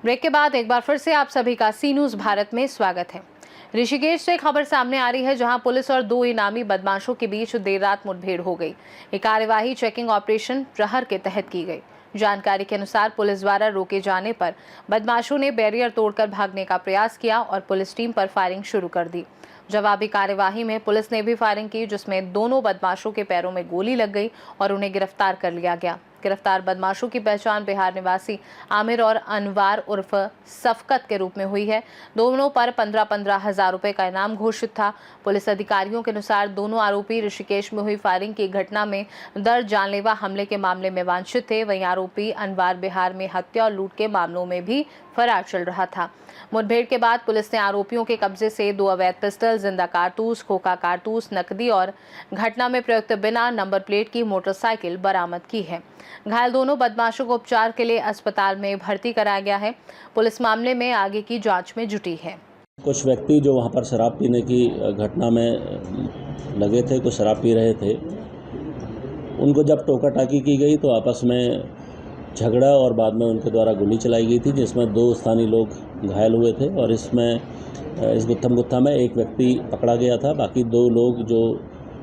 Break के बाद एक बार फिर से आप सभी का सी न्यूज भारत में स्वागत है। ऋषिकेश से खबर सामने आ रही है, जहां पुलिस और दो इनामी बदमाशों के बीच देर रात मुठभेड़ हो गई। ये कार्यवाही चेकिंग ऑपरेशन प्रहर के तहत की गई। जानकारी के अनुसार पुलिस द्वारा रोके जाने पर बदमाशों ने बैरियर तोड़कर भागने का प्रयास किया और पुलिस टीम पर फायरिंग शुरू कर दी। जवाबी कार्यवाही में पुलिस ने भी फायरिंग की, जिसमें दोनों बदमाशों के पैरों में गोली लग गई और उन्हें गिरफ्तार कर लिया गया। गिरफ्तार बदमाशों की पहचान बिहार निवासी आमिर और अनवार उर्फ सफकत के रूप में हुई है। दोनों पर 15-15 हजार रुपए का इनाम घोषित था। पुलिस अधिकारियों के अनुसार दोनों आरोपी ऋषिकेश में हुई फायरिंग की घटना में दर्ज जानलेवा हमले के मामले में वांछित थे। वहीं आरोपी अनवार बिहार में हत्या और लूट के मामलों में भी फरार चल रहा था। मुठभेड़ के बाद पुलिस ने आरोपियों के कब्जे से 2 अवैध पिस्टल, जिंदा कारतूस, खोखा कारतूस, नकदी और घटना में प्रयुक्त बिना नंबर प्लेट की मोटरसाइकिल बरामद की है। घायल दोनों बदमाशों को उपचार के लिए अस्पताल में भर्ती कराया गया है। पुलिस मामले में आगे की जांच में जुटी है। कुछ व्यक्ति जो वहां पर शराब पीने की घटना में लगे थे, कुछ शराब पी रहे थे, उनको जब टोका टाकी की गई तो आपस में झगड़ा और बाद में उनके द्वारा गोली चलाई गई थी, जिसमें 2 स्थानीय लोग घायल हुए थे और इस गुत्थम गुत्था में एक व्यक्ति पकड़ा गया था। बाकी 2 लोग जो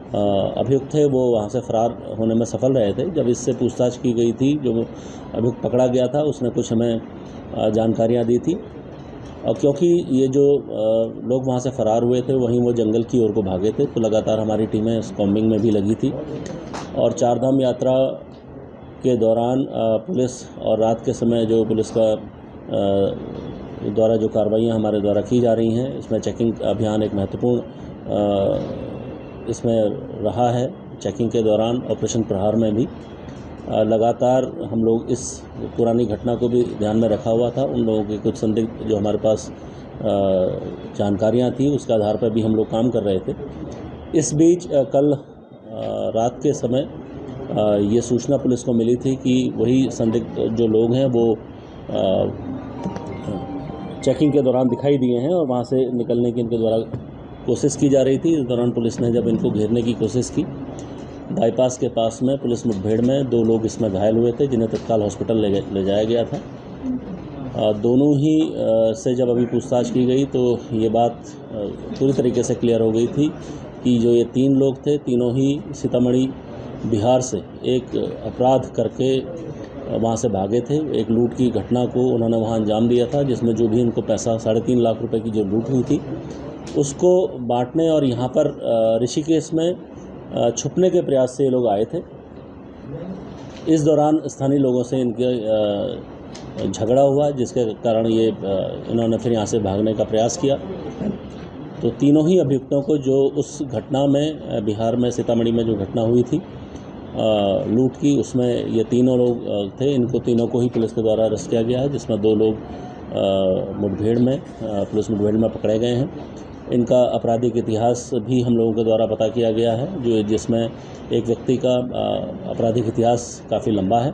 अभियुक्त थे वो वहाँ से फरार होने में सफल रहे थे। जब इससे पूछताछ की गई थी, जो अभियुक्त पकड़ा गया था उसने कुछ हमें जानकारियाँ दी थी, और क्योंकि ये जो लोग वहाँ से फरार हुए थे वहीं वो जंगल की ओर को भागे थे, तो लगातार हमारी टीमें कॉम्बिंग में भी लगी थी। और चारधाम यात्रा के दौरान पुलिस और रात के समय जो पुलिस का द्वारा जो कार्रवाइयाँ हमारे द्वारा की जा रही हैं, इसमें चेकिंग अभियान एक महत्वपूर्ण इसमें रहा है। चेकिंग के दौरान ऑपरेशन प्रहार में भी लगातार हम लोग इस पुरानी घटना को भी ध्यान में रखा हुआ था। उन लोगों की कुछ संदिग्ध जो हमारे पास जानकारियां थी, उसके आधार पर भी हम लोग काम कर रहे थे। इस बीच कल रात के समय ये सूचना पुलिस को मिली थी कि वही संदिग्ध जो लोग हैं वो चेकिंग के दौरान दिखाई दिए हैं और वहाँ से निकलने की इनके द्वारा कोशिश की जा रही थी। इस दौरान पुलिस ने जब इनको घेरने की कोशिश की, बाईपास के पास में पुलिस मुठभेड़ में 2 लोग इसमें घायल हुए थे, जिन्हें तत्काल हॉस्पिटल ले जाया गया था। दोनों ही से जब अभी पूछताछ की गई तो ये बात पूरी तरीके से क्लियर हो गई थी कि जो ये 3 लोग थे, तीनों ही सीतामढ़ी बिहार से एक अपराध करके वहाँ से भागे थे। एक लूट की घटना को उन्होंने वहाँ अंजाम दिया था, जिसमें जो भी इनको पैसा 3.5 लाख रुपए की जो लूट हुई थी उसको बांटने और यहाँ पर ऋषिकेश में छुपने के प्रयास से ये लोग आए थे। इस दौरान स्थानीय लोगों से इनके झगड़ा हुआ, जिसके कारण ये इन्होंने फिर यहाँ से भागने का प्रयास किया। तो तीनों ही अभियुक्तों को जो उस घटना में बिहार में सीतामढ़ी में जो घटना हुई थी लूट की, उसमें ये तीनों लोग थे। इनको तीनों को ही पुलिस के द्वारा अरेस्ट किया गया है, जिसमें 2 लोग पुलिस मुठभेड़ में पकड़े गए हैं। इनका आपराधिक इतिहास भी हम लोगों के द्वारा पता किया गया है, जिसमें एक व्यक्ति का आपराधिक इतिहास काफ़ी लंबा है,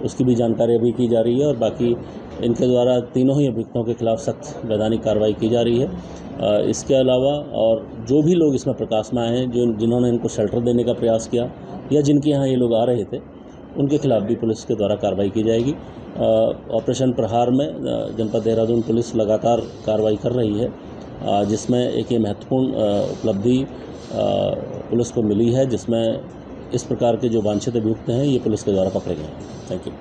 उसकी भी जानकारी अभी की जा रही है। और बाकी इनके द्वारा तीनों ही अभियुक्तों के खिलाफ सख्त वैधानिक कार्रवाई की जा रही है। इसके अलावा और जो भी लोग इसमें प्रकाश में आए हैं, जिन्होंने इनको शेल्टर देने का प्रयास किया या जिनके यहाँ ये लोग आ रहे थे, उनके खिलाफ भी पुलिस के द्वारा कार्रवाई की जाएगी। ऑपरेशन प्रहार में जनपद देहरादून पुलिस लगातार कार्रवाई कर रही है, जिसमें एक ये महत्वपूर्ण उपलब्धि पुलिस को मिली है, जिसमें इस प्रकार के जो वांछित अभियुक्त हैं ये पुलिस के द्वारा पकड़े गए हैं। Thank you.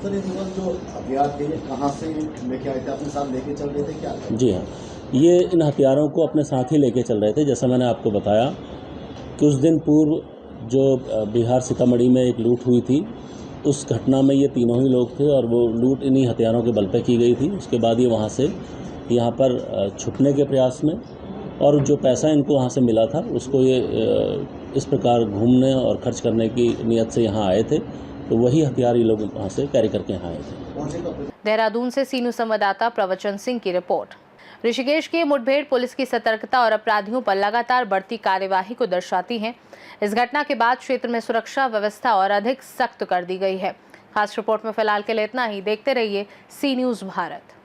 सर, इस वक्त जो हथियार थे कहाँ से लेके आए थे? अपने साथ लेके चल रहे थे क्या? जी हाँ, ये इन हथियारों को अपने साथ ही लेके चल रहे थे। जैसा मैंने आपको बताया कि उस दिन पूर्व जो बिहार सीतामढ़ी में एक लूट हुई थी, उस घटना में ये तीनों ही लोग थे और वो लूट इन्हीं हथियारों के बल पे की गई थी। उसके बाद ये वहाँ से यहाँ पर छुपने के प्रयास में, और जो पैसा इनको वहाँ से मिला था उसको ये इस प्रकार घूमने और खर्च करने की नीयत से यहाँ आए थे। तो वही हथियार ये लोग वहाँ से कैरी करके यहाँ आए थे। देहरादून से सी न्यूज संवाददाता प्रवचन सिंह की रिपोर्ट। ऋषिकेश की मुठभेड़ पुलिस की सतर्कता और अपराधियों पर लगातार बढ़ती कार्यवाही को दर्शाती है। इस घटना के बाद क्षेत्र में सुरक्षा व्यवस्था और अधिक सख्त कर दी गई है। खास रिपोर्ट में फिलहाल के लिए इतना ही। देखते रहिए सी न्यूज भारत।